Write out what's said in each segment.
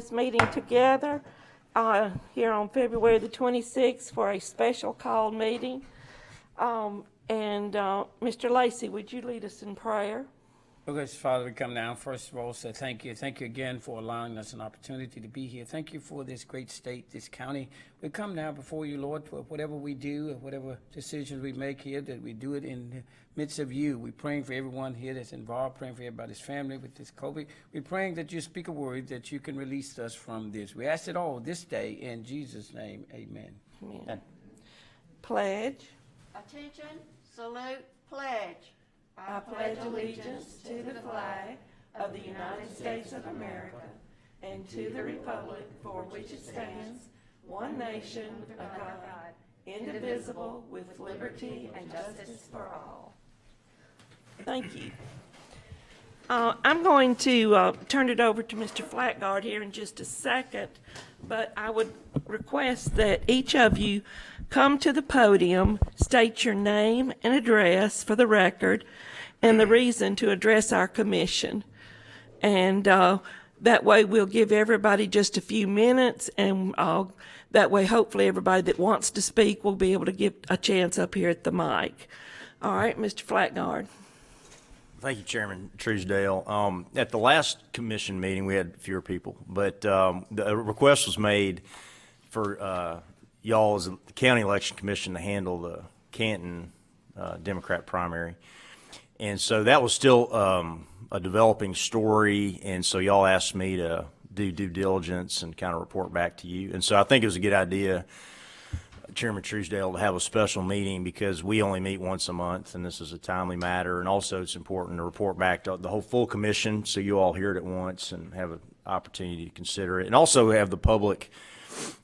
this meeting together here on February the 26th for a special call meeting. Mr. Lacey, would you lead us in prayer? Oh, gracious Father, we come now, first of all, say thank you. Thank you again for allowing us an opportunity to be here. Thank you for this great state, this county. We come now before you, Lord, for whatever we do, whatever decisions we make here, that we do it in the midst of you. We're praying for everyone here that's involved, praying for everybody's family with this COVID. We're praying that you speak a word, that you can release us from this. We ask it all this day in Jesus' name, amen. Amen. Pledge. Attention, salute, pledge. I pledge allegiance to the flag of the United States of America and to the republic for which it stands, one nation, of God, indivisible, with liberty and justice for all. Thank you. I'm going to turn it over to Mr. Flatguard here in just a second, but I would request that each of you come to the podium, state your name and address for the record, and the reason to address our commission. And that way we'll give everybody just a few minutes, and that way hopefully everybody that wants to speak will be able to get a chance up here at the mic. All right, Mr. Flatguard. Thank you, Chairman Truesdale. At the last commission meeting, we had fewer people, but the request was made for y'all as the county election commission to handle the Canton Democrat primary. And so that was still a developing story, and so y'all asked me to do due diligence and kind of report back to you. And so I think it was a good idea, Chairman Truesdale, to have a special meeting because we only meet once a month, and this is a timely matter. And also it's important to report back to the whole full commission so you all hear it at once and have an opportunity to consider it. And also have the public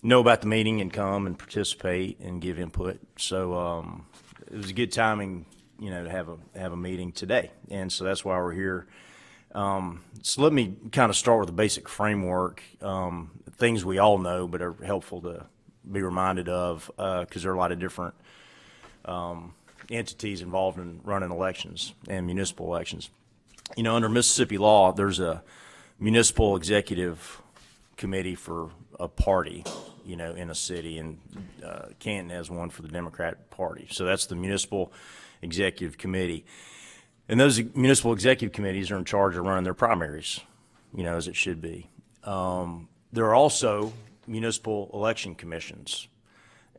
know about the meeting and come and participate and give input. So it was a good timing, you know, to have a meeting today, and so that's why we're here. So let me kind of start with the basic framework, things we all know but are helpful to be reminded of because there are a lot of different entities involved in running elections and municipal elections. You know, under Mississippi law, there's a municipal executive committee for a party, you know, in a city, and Canton has one for the Democrat Party. So that's the municipal executive committee. And those municipal executive committees are in charge of running their primaries, you know, as it should be. There are also municipal election commissions,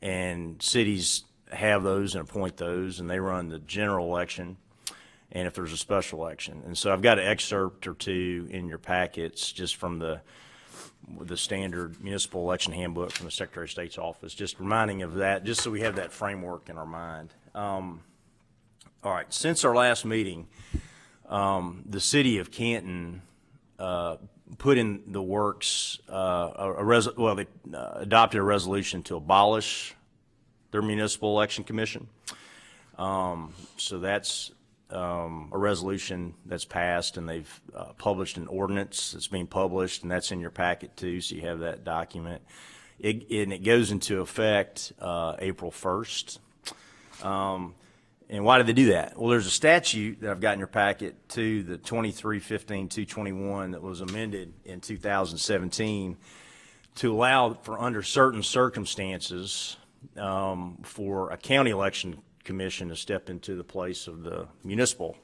and cities have those and appoint those, and they run the general election and if there's a special election. And so I've got an excerpt or two in your packets just from the standard municipal election handbook from the Secretary of State's office, just reminding of that, just so we have that framework in our mind. All right, since our last meeting, the city of Canton put in the works, they adopted a resolution to abolish their municipal election commission. So that's a resolution that's passed, and they've published an ordinance that's being published, and that's in your packet too, so you have that document. And it goes into effect April 1st. And why did they do that? Well, there's a statute that I've got in your packet too, the 2315-221, that was amended in 2017 to allow for, under certain circumstances, for a county election commission to step into the place of the municipal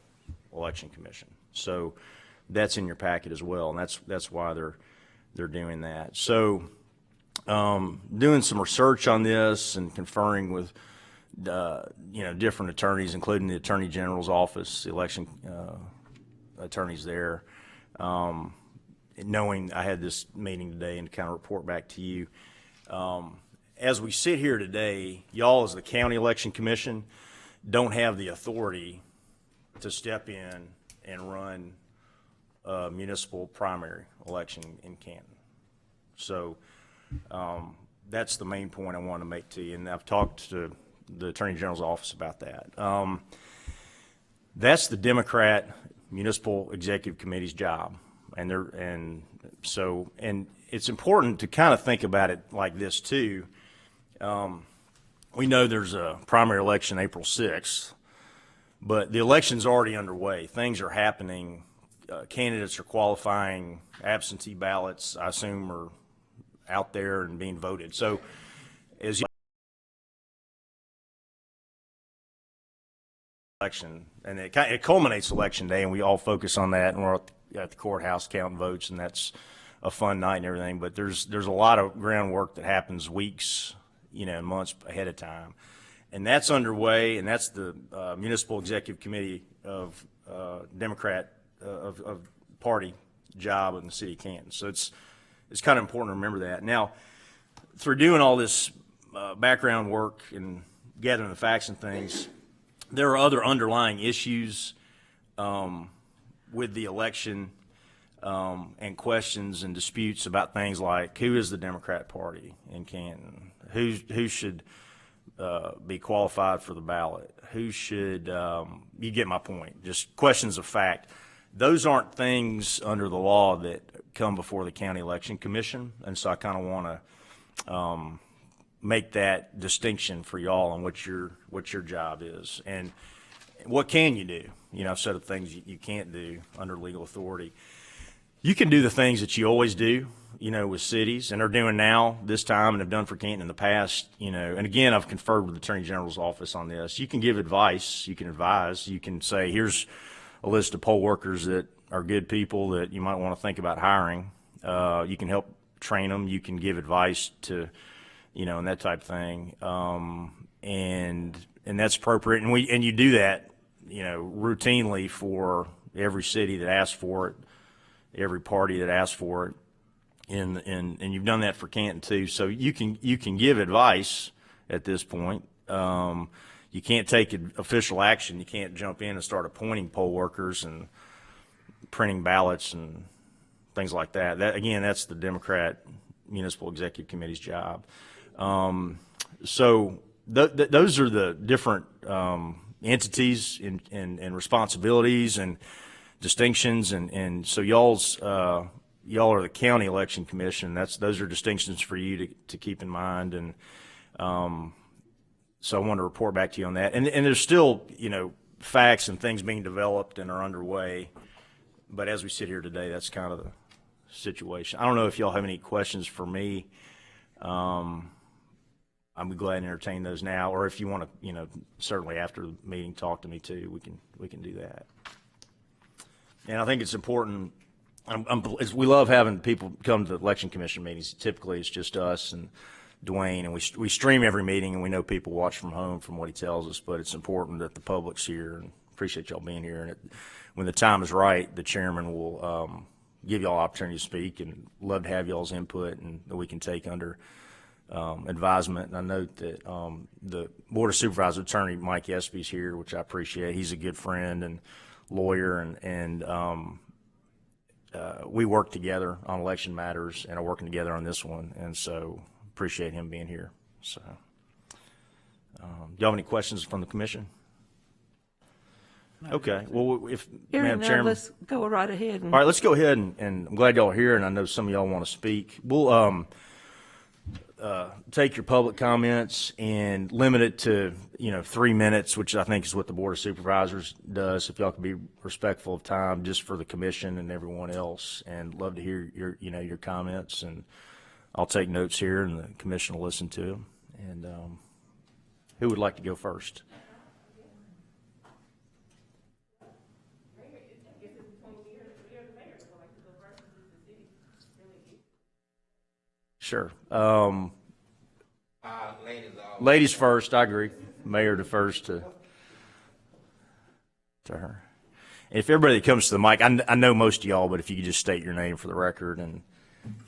election commission. So that's in your packet as well, and that's why they're doing that. So doing some research on this and conferring with different attorneys, including the Attorney General's office, the election attorneys there, knowing I had this meeting today and kind of report back to you. As we sit here today, y'all as the County Election Commission don't have the authority to step in and run a municipal primary election in Canton. So that's the main point I want to make to you, and I've talked to the Attorney General's office about that. That's the Democrat Municipal Executive Committee's job, and it's important to kind of think about it like this too. We know there's a primary election April 6th, but the election's already underway. Things are happening candidates are qualifying absentee ballots, I assume, are out there and being voted. So as election, and it culminates election day, and we all focus on that, and we're at the courthouse counting votes, and that's a fun night and everything. But there's a lot of groundwork that happens weeks, months ahead of time, and that's underway. And that's the Municipal Executive Committee of Democrat of Party job in the city of Canton. So it's kind of important to remember that. Now, through doing all this background work and gathering the facts and things, there are other underlying issues with the election and questions and disputes about things like who is the Democrat Party in Canton, who should be qualified for the ballot, who should, you get my point, just questions of fact. Those aren't things under the law that come before the County Election Commission, and so I kind of want to make that distinction for y'all on what your job is and what can you do. I've said of things you can't do under legal authority. You can do the things that you always do, with cities, and are doing now this time and have done for Canton in the past, and again, I've conferred with the Attorney General's office on this. You can give advice, you can advise, you can say, here's a list of poll workers that are good people that you might want to think about hiring. You can help train them, you can give advice to, and that type of thing. And that's appropriate. And you do that, routinely for every city that asks for it, every party that asks for it. And you've done that for Canton too. So you can give advice at this point. You can't take official action. You can't jump in and start appointing poll workers and printing ballots and things like that. That's the Democrat Municipal Executive Committee's job. So those are the different entities and responsibilities and distinctions, and so y'all are the County Election Commission. Those are distinctions for you to keep in mind, and so I want to report back to you on that. And there's still facts and things being developed and are underway, but as we sit here today, that's kind of the situation. I don't know if y'all have any questions for me. I'd be glad to entertain those now, or if you want to, certainly after the meeting, talk to me too. We can do that. And I think it's important. We love having people come to the election commission meetings. Typically, it's just us and Dwayne, and we stream every meeting, and we know people watch from home from what he tells us. But it's important that the public's here, and appreciate y'all being here. And when the time is right, the chairman will give y'all opportunity to speak, and love to have y'all's input, and that we can take under advisement. And I note that the Board of Supervisors attorney Mike Espy's here, which I appreciate. He's a good friend and lawyer, and we work together on election matters and are working together on this one, and so appreciate him being here. So do you have any questions from the commission? Okay, well, if Madam Chairman, let's go right ahead. all right, let's go ahead, and I'm glad y'all are here, and I know some of y'all want to speak. We'll take your public comments and limit it to 3 minutes, which I think is what the Board of Supervisors does. If y'all can be respectful of time, just for the commission and everyone else, and love to hear your comments, and I'll take notes here, and the commission will listen to them. And who would like to go first? Sure. Ladies first. I agree. Mayor defers to her. And if everybody that comes to the mic, I know most of y'all, but if you could just state your name for the record and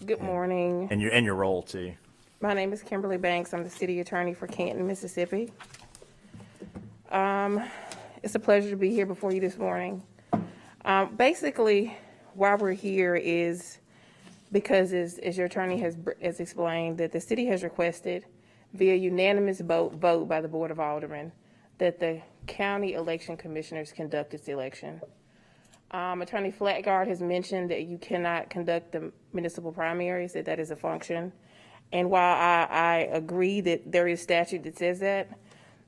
Good morning. and your role too. My name is Kimberly Banks. I'm the city attorney for Canton, Mississippi. It's a pleasure to be here before you this morning. Basically, why we're here is because, as your attorney has explained, that the city has requested via unanimous vote by the Board of Aldermen that the county election commissioners conduct its election. Attorney Flatguard has mentioned that you cannot conduct the municipal primaries, that is a function. And while I agree that there is statute that says that,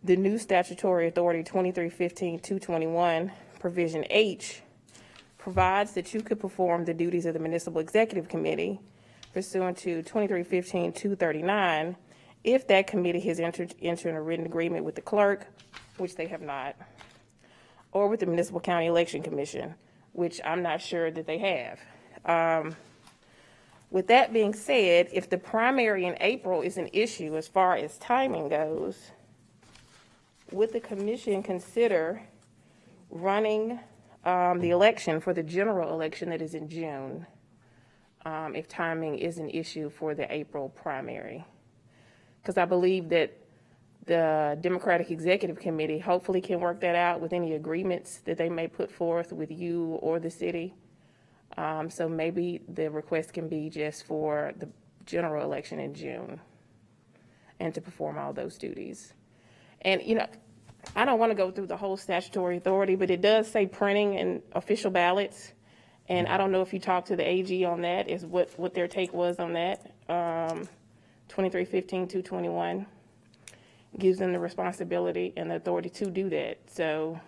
the new statutory authority 2315-221, provision H, provides that you could perform the duties of the Municipal Executive Committee pursuant to 2315-239 if that committee has entered into a written agreement with the clerk, which they have not, or with the Municipal County Election Commission, which I'm not sure that they have. With that being said, if the primary in April is an issue as far as timing goes, would the commission consider running the election for the general election that is in June, if timing is an issue for the April primary? Because I believe that the Democratic Executive Committee hopefully can work that out with any agreements that they may put forth with you or the city. So maybe the request can be just for the general election in June and to perform all those duties. And, you know, I don't want to go through the whole statutory authority, but it does say printing and official ballots. And I don't know if you talked to the AG on that, is what their take was on that. 2315-221 gives them the responsibility and the authority to do that. So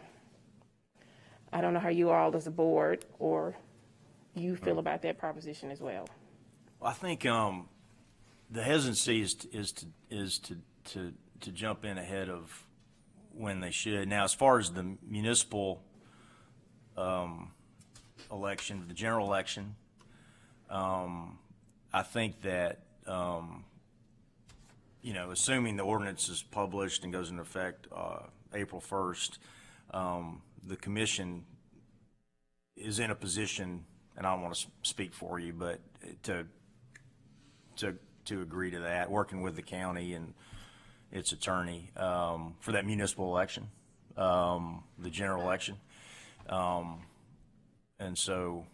I don't know how you all as a board or you feel about that proposition as well. I think the hesitancy is to jump in ahead of when they should. Now, as far as the municipal election, the general election, I think that you know, assuming the ordinance is published and goes into effect April 1st, the commission is in a position, and I don't want to speak for you, but to agree to that, working with the county and its attorney for that municipal election, the general election, and so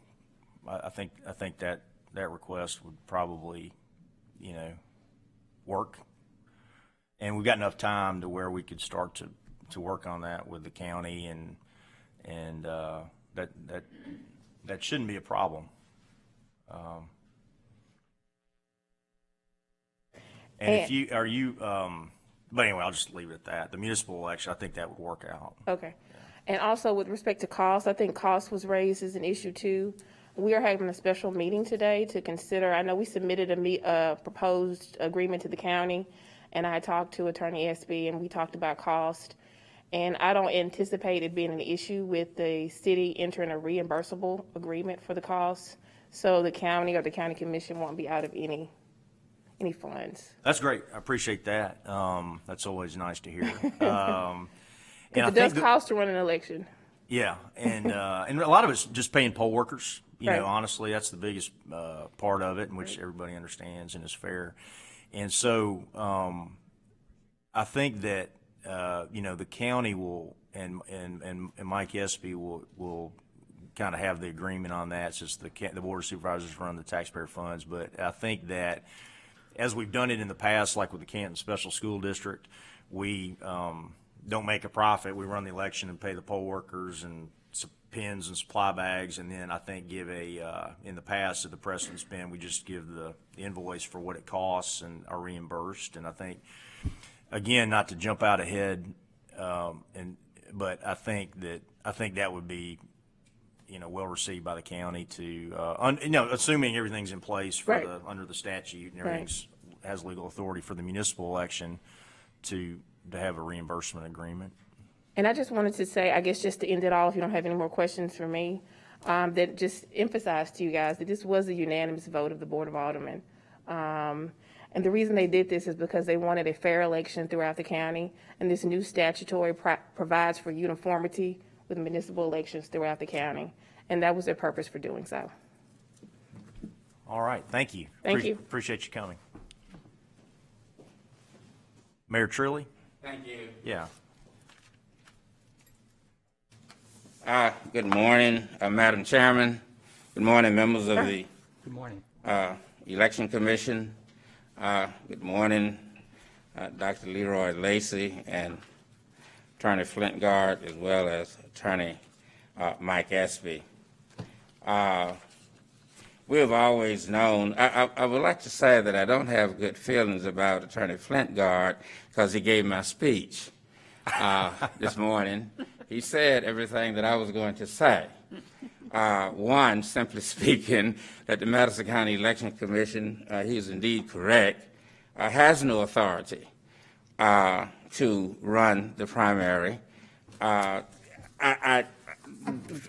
I think that request would probably, you know, work, and we've got enough time to where we could start to work on that with the county, and that shouldn't be a problem. And if you are you, but anyway, I'll just leave it at that. The municipal election, I think that would work out. Okay. And also with respect to cost, I think cost was raised as an issue too. We are having a special meeting today to consider. I know we submitted a proposed agreement to the county, and I talked to Attorney Espy, and we talked about cost. And I don't anticipate it being an issue with the city entering a reimbursable agreement for the costs. So the county or the county commission won't be out of any funds. That's great. I appreciate that. That's always nice to hear. Because it does cost to run an election. Yeah, and a lot of it's just paying poll workers. You Right. know, honestly, that's the biggest part of it, in which everybody understands and is fair. And so I think that you know, the county will and Mike Espy will kind of have the agreement on that, since the board of supervisors run the taxpayer funds. But I think that as we've done it in the past, like with the Canton Special School District, we don't make a profit. We run the election and pay the poll workers and pins and supply bags, and then I think give in the past, at the precedent's been, we just give the invoice for what it costs and are reimbursed. And I think, again, not to jump out ahead, but I think that would be, you know, well received by the county to, you know, assuming everything's in place for Right. under the statute and everything's has legal authority for the municipal election to have a reimbursement agreement. And I just wanted to say, I guess just to end it all, if you don't have any more questions for me, that just emphasize to you guys that this was a unanimous vote of the Board of Aldermen. And the reason they did this is because they wanted a fair election throughout the county, and this new statutory provides for uniformity with municipal elections throughout the county, and that was their purpose for doing so. All right, thank you. Thank you. Appreciate you coming. Mayor Trilly? Thank you. Yeah. Good morning, Madam Chairman. Good morning, members of the Good morning. Election Commission. Good morning, Dr. Leroy Lacey and Attorney Flintgard, as well as Attorney Mike Espy. We have always known, I would like to say that I don't have good feelings about Attorney Flintgard because he gave my speech this morning. He said everything that I was going to say. One, simply speaking, that the Madison County Election Commission, he is indeed correct, has no authority to run the primary.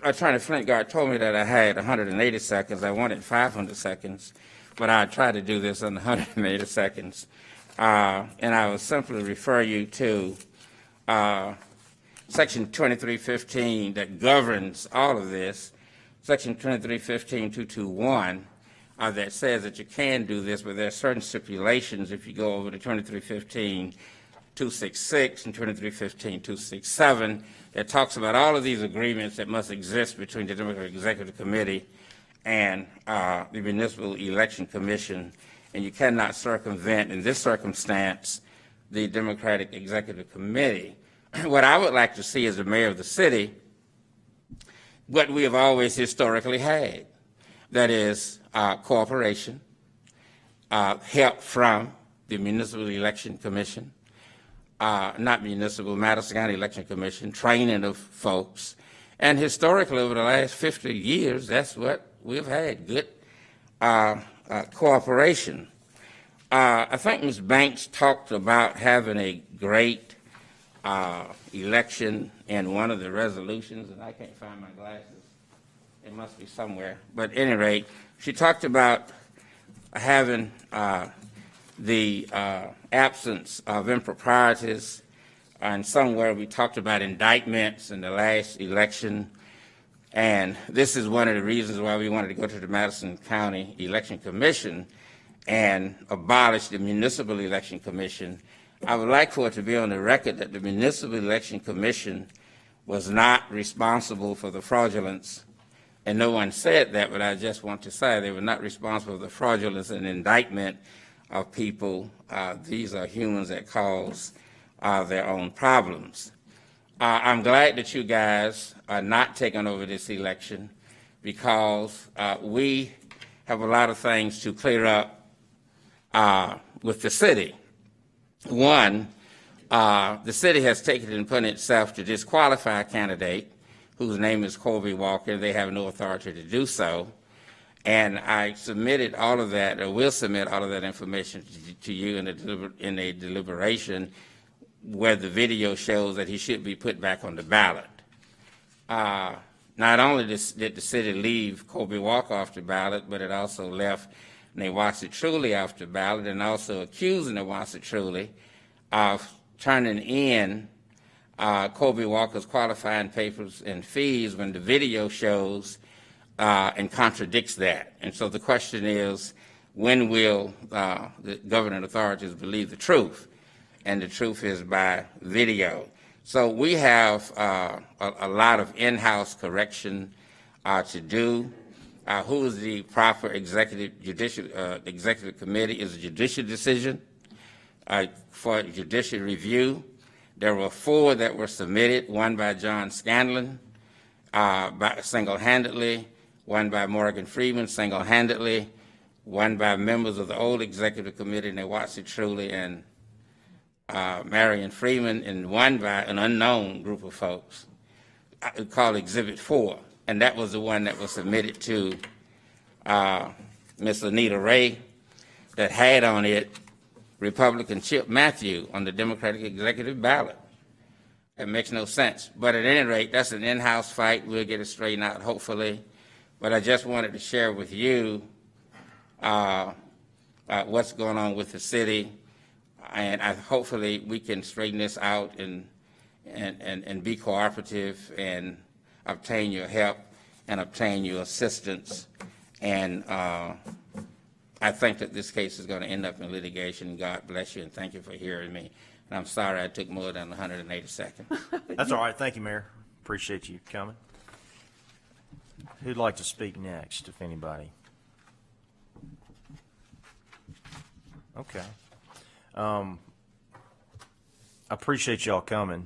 Attorney Flintgard told me that I had 180 seconds. I wanted 500 seconds, but I tried to do this in 180 seconds. And I will simply refer you to Section 2315 that governs all of this, Section 2315.221, that says that you can do this, but there are certain stipulations if you go over to 2315.266 and 2315.267 that talks about all of these agreements that must exist between the Democratic Executive Committee and the Municipal Election Commission, and you cannot circumvent, in this circumstance, the Democratic Executive Committee. What I would like to see as the mayor of the city, what we have always historically had, that is cooperation, help from the Municipal Election Commission, not municipal, Madison County Election Commission, training of folks. And historically, over the last 50 years, that's what we've had, good cooperation. I think Ms. Banks talked about having a great election in one of the resolutions, and I can't find my glasses. It must be somewhere. But at any rate, she talked about having the absence of improprieties, and somewhere we talked about indictments in the last election. And this is one of the reasons why we wanted to go to the Madison County Election Commission and abolish the Municipal Election Commission. I would like for it to be on the record that the Municipal Election Commission was not responsible for the fraudulence, and no one said that, but I just want to say they were not responsible for the fraudulence and indictment of people. These are humans that cause their own problems. I'm glad that you guys are not taking over this election, because we have a lot of things to clear up with the city. One, the city has taken it upon itself to disqualify a candidate whose name is Colby Walker. They have no authority to do so. And I submitted all of that, or will submit all of that information to you in a deliberation where the video shows that he should be put back on the ballot. Not only did the city leave Colby Walker off the ballot, but it also left Nawasi Truly off the ballot, and also accusing Nawasi Truly of turning in Colby Walker's qualifying papers and fees when the video shows and contradicts that. And so the question is, when will the governing authorities believe the truth? And the truth is by video. So we have a lot of in-house correction to do. Who is the proper executive committee is a judicial decision for judicial review. There were 4 that were submitted, one by John Scanlon single-handedly, one by Morgan Freeman single-handedly, one by members of the old executive committee, Nawasi Truly and Marion Freeman, and one by an unknown group of folks called Exhibit 4. And that was the one that was submitted to Ms. Anita Ray that had on it Republican Chip Matthew on the Democratic executive ballot. It makes no sense. But at any rate, that's an in-house fight. We'll get it straightened out, hopefully. But I just wanted to share with you what's going on with the city. And hopefully we can straighten this out and be cooperative and obtain your help and obtain your assistance. And I think that this case is going to end up in litigation. God bless you, and thank you for hearing me. And I'm sorry I took more than 180 seconds. That's all right. Thank you, Mayor. Appreciate you coming. Who'd like to speak next, if anybody? Okay. I appreciate y'all coming.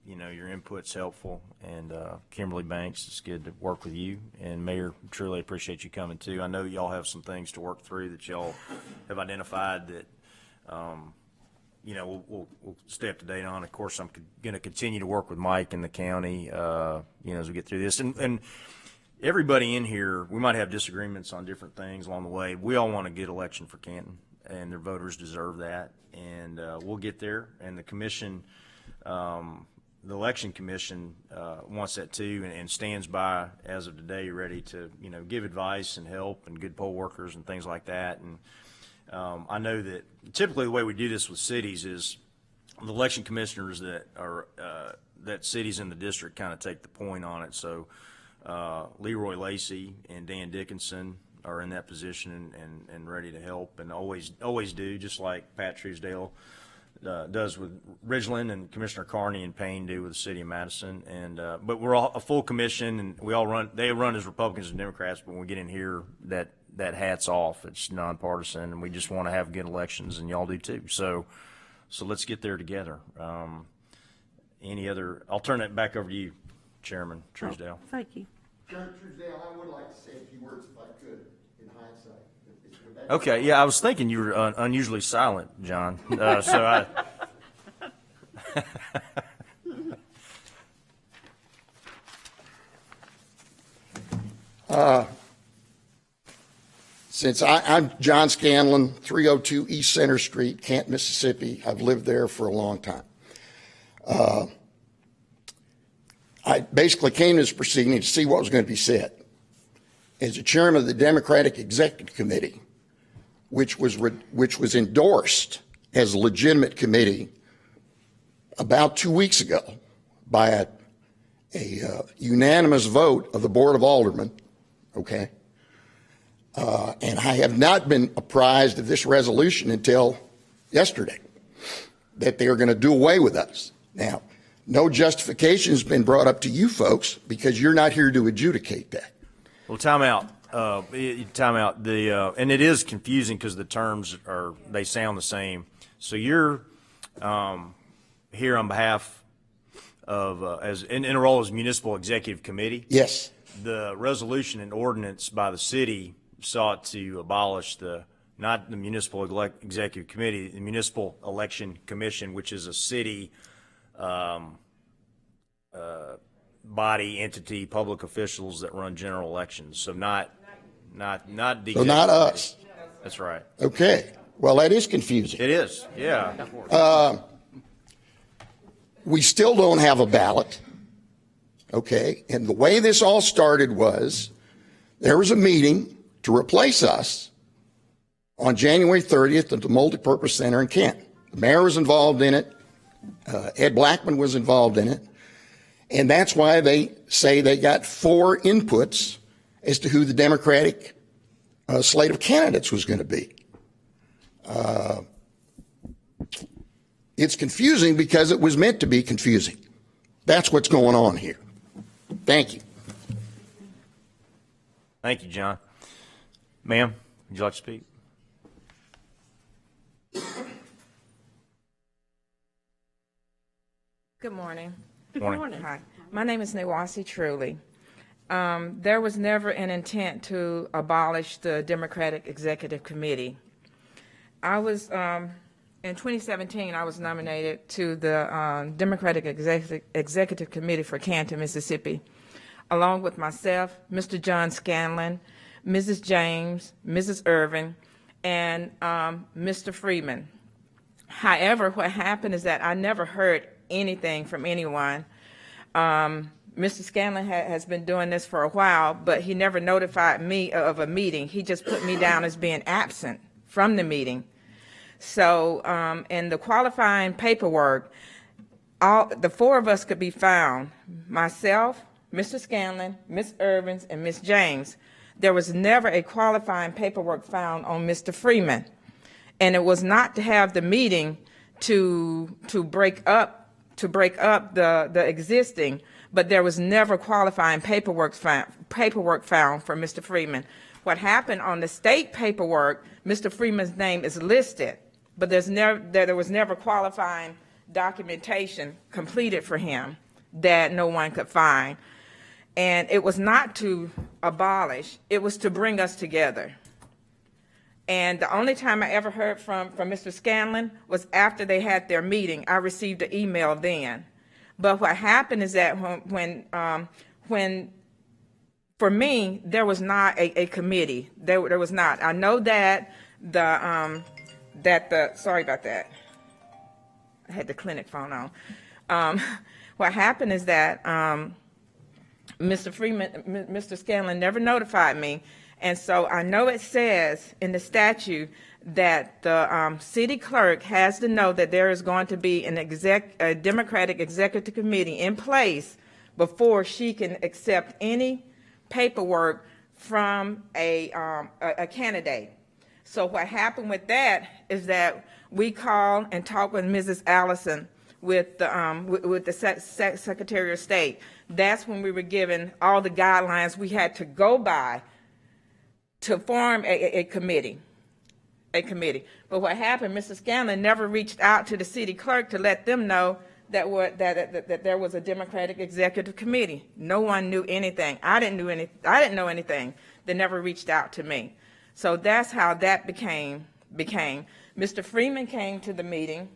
You know, your input's helpful, and Kimberly Banks, it's good to work with you, and Mayor, truly appreciate you coming too. I know y'all have some things to work through that y'all have identified that we'll stay up to date on. Of course, I'm going to continue to work with Mike and the county, as we get through this. And everybody in here, we might have disagreements on different things along the way. We all want a good election for Canton, and their voters deserve that. And we'll get there. And the commission, the election commission, wants that too, and stands by as of today, ready to give advice and help and good poll workers and things like that. And I know that typically the way we do this with cities is the election commissioners that are that cities in the district kind of take the point on it. So Leroy Lacey and Dan Dickinson are in that position and ready to help, and always do, just like Pat Truesdale does with Ridgeland, and Commissioner Carney and Payne do with the city of Madison. And but we're all a full commission, and we all run. They run as Republicans and Democrats, but when we get in here, that hat's off. It's nonpartisan, and we just want to have good elections, and y'all do too. So let's get there together. Any other? I'll turn it back over to you, Chairman Truesdale. Thank you. Chairman Truesdale, I would like to say a few words if I could, in hindsight. Would that- Okay, yeah, I was thinking you were unusually silent, John. So I. Since I'm John Scanlon, 302 East Center Street, Canton, Mississippi. I've lived there for a long time. I basically came to this proceeding to see what was going to be said. As the chairman of the Democratic Executive Committee, which was endorsed as a legitimate committee about 2 weeks ago by a unanimous vote of the Board of Aldermen, okay? And I have not been apprised of this resolution until yesterday, that they are going to do away with us. Now, no justification has been brought up to you folks because you're not here to adjudicate that. Well, time out. Time out. And it is confusing because the terms they sound the same. So you're here on behalf of as in a role as municipal executive committee. Yes. The resolution and ordinance by the city sought to abolish not the municipal executive committee, the municipal election commission, which is a city body, entity, public officials that run general elections. So not the. So not us. That's right. Okay. Well, that is confusing. It is. Yeah. We still don't have a ballot. Okay. And the way this all started was there was a meeting to replace us on January 30th at the Multipurpose Center in Canton. The mayor was involved in it. Ed Blackman was involved in it. And that's why they say they got 4 inputs as to who the Democratic slate of candidates was going to be. It's confusing because it was meant to be confusing. That's what's going on here. Thank you. Thank you, John. Ma'am, would you like to speak? Good morning. Good morning. Hi. My name is Nawasi Truly. There was never an intent to abolish the Democratic Executive Committee. I was, in 2017, I was nominated to the Democratic Executive Committee for Canton, Mississippi, along with myself, Mr. John Scanlon, Mrs. James, Mrs. Irvin, and Mr. Freeman. However, what happened is that I never heard anything from anyone. Mr. Scanlon has been doing this for a while, but he never notified me of a meeting. He just put me down as being absent from the meeting. So in the qualifying paperwork, the 4 of us could be found, myself, Mr. Scanlon, Ms. Irvins, and Ms. James. There was never a qualifying paperwork found on Mr. Freeman. And it was not to have the meeting to break up the existing, but there was never qualifying paperwork found for Mr. Freeman. What happened on the state paperwork, Mr. Freeman's name is listed, but there was never qualifying documentation completed for him that no one could find. And it was not to abolish, it was to bring us together. And the only time I ever heard from Mr. Scanlon was after they had their meeting. I received an email then. But what happened is that when for me, there was not a committee. There was not. I know that sorry about that. I had the clinic phone on. What happened is that Mr. Scanlon never notified me, and so I know it says in the statute that the city clerk has to know that there is going to be a Democratic executive committee in place before she can accept any paperwork from a candidate. So what happened with that is that we called and talked with Mrs. Allison with the Secretary of State. That's when we were given all the guidelines we had to go by to form a committee. But what happened, Mr. Scanlon never reached out to the city clerk to let them know that there was a Democratic executive committee. No one knew anything. I didn't know anything. They never reached out to me. So that's how that became. Mr. Freeman came to the meeting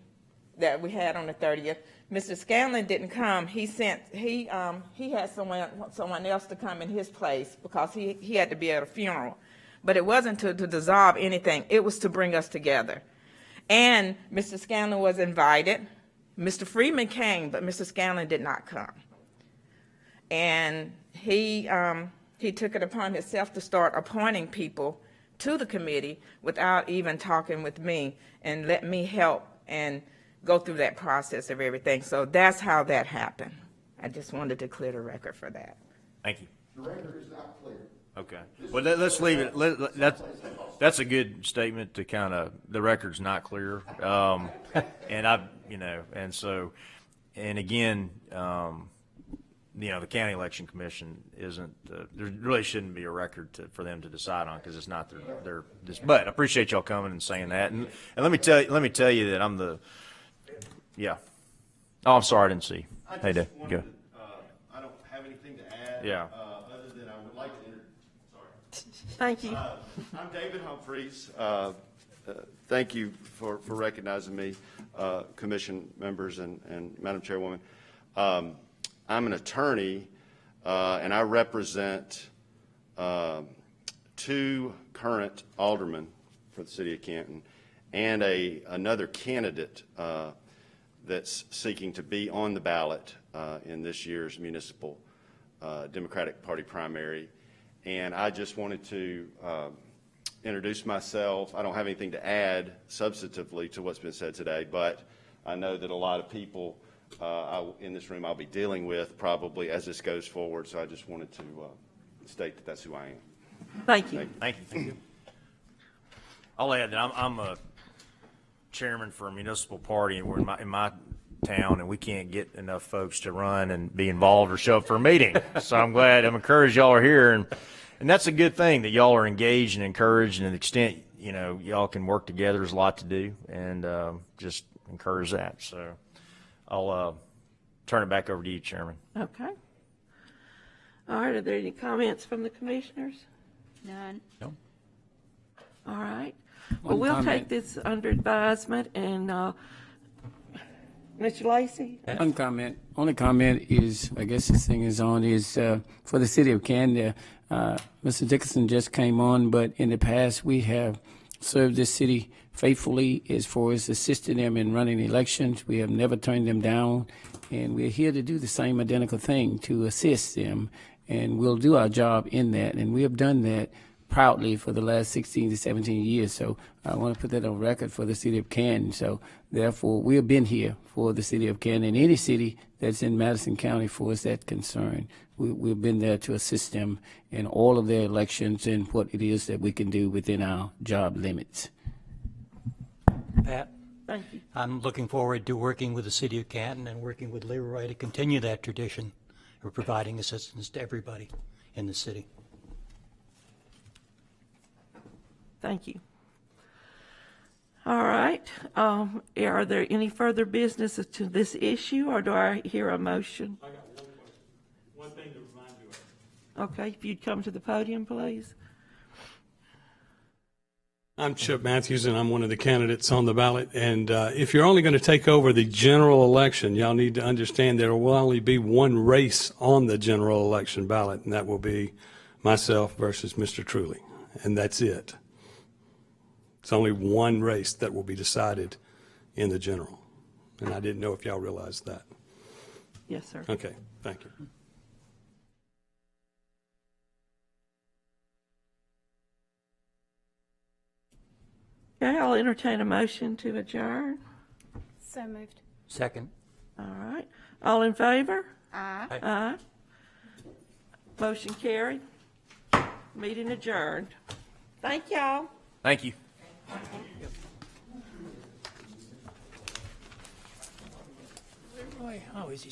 that we had on the 30th. Mr. Scanlon didn't come. He had someone else to come in his place because he had to be at a funeral. But it wasn't to dissolve anything. It was to bring us together. And Mr. Scanlon was invited. Mr. Freeman came, but Mr. Scanlon did not come. And he took it upon himself to start appointing people to the committee without even talking with me and let me help and go through that process of everything. So that's how that happened. I just wanted to clear the record for that. Thank you. The record is not clear. Okay. Well, let's leave it. That's a good statement to kind of, the record's not clear. And again, the county election commission isn't, there really shouldn't be a record for them to decide on because it's not their, but I appreciate y'all coming and saying that. And let me tell you that I'm the, yeah. Oh, I'm sorry, I didn't see. Hey, Dave, go. I don't have anything to add. Yeah. Other than I would like to Thank you. I'm David Humphreys. Thank you for recognizing me, commission members and Madam Chairwoman. I'm an attorney, and I represent 2 current aldermen for the city of Canton and another candidate that's seeking to be on the ballot in this year's municipal Democratic Party primary. And I just wanted to introduce myself. I don't have anything to add substantively to what's been said today, but I know that a lot of people in this room I'll be dealing with probably as this goes forward, so I just wanted to state that that's who I am. Thank you. Thank you. I'll add that I'm a chairman for a municipal party, and we're in my town, and we can't get enough folks to run and be involved or show up for a meeting. So I'm encouraged y'all are here, and that's a good thing that y'all are engaged and encouraged, and to the extent y'all can work together. There's a lot to do, and just encourage that. So I'll turn it back over to you, Chairman. Okay. All right, are there any comments from the commissioners? None. No. All right. One Well, we'll comment. take this under advisement, and Mr. Lacy? One comment. Only comment is, I guess this thing is on, is for the city of Canton. Mr. Dickinson just came on, but in the past we have served this city faithfully as far as assisting them in running elections. We have never turned them down, and we're here to do the same identical thing, to assist them, and we'll do our job in that, and we have done that proudly for the last 16 to 17 years. So I want to put that on record for the city of Canton. So therefore, we have been here for the city of Canton, any city that's in Madison County for us that concern. We've been there to assist them in all of their elections and what it is that we can do within our job limits. Pat, Thank you. I'm looking forward to working with the city of Canton and working with Leroy to continue that tradition of providing assistance to everybody in the city. Thank you. All right. Are there any further business to this issue, or do I hear a motion? I got one question. One thing to remind you of. Okay, if you'd come to the podium, please. I'm Chip Matthews, and I'm one of the candidates on the ballot. And if you're only going to take over the general election, y'all need to understand there will only be one race on the general election ballot, and that will be myself versus Mr. Truly. And that's it. It's only one race that will be decided in the general. And I didn't know if y'all realized that. Yes, sir. Okay, thank you. Okay, I'll entertain a motion to adjourn. So moved. Second. All right. All in favor? Aye. Aye. Motion carried. Meeting adjourned. Thank y'all. Thank you. Oh, is he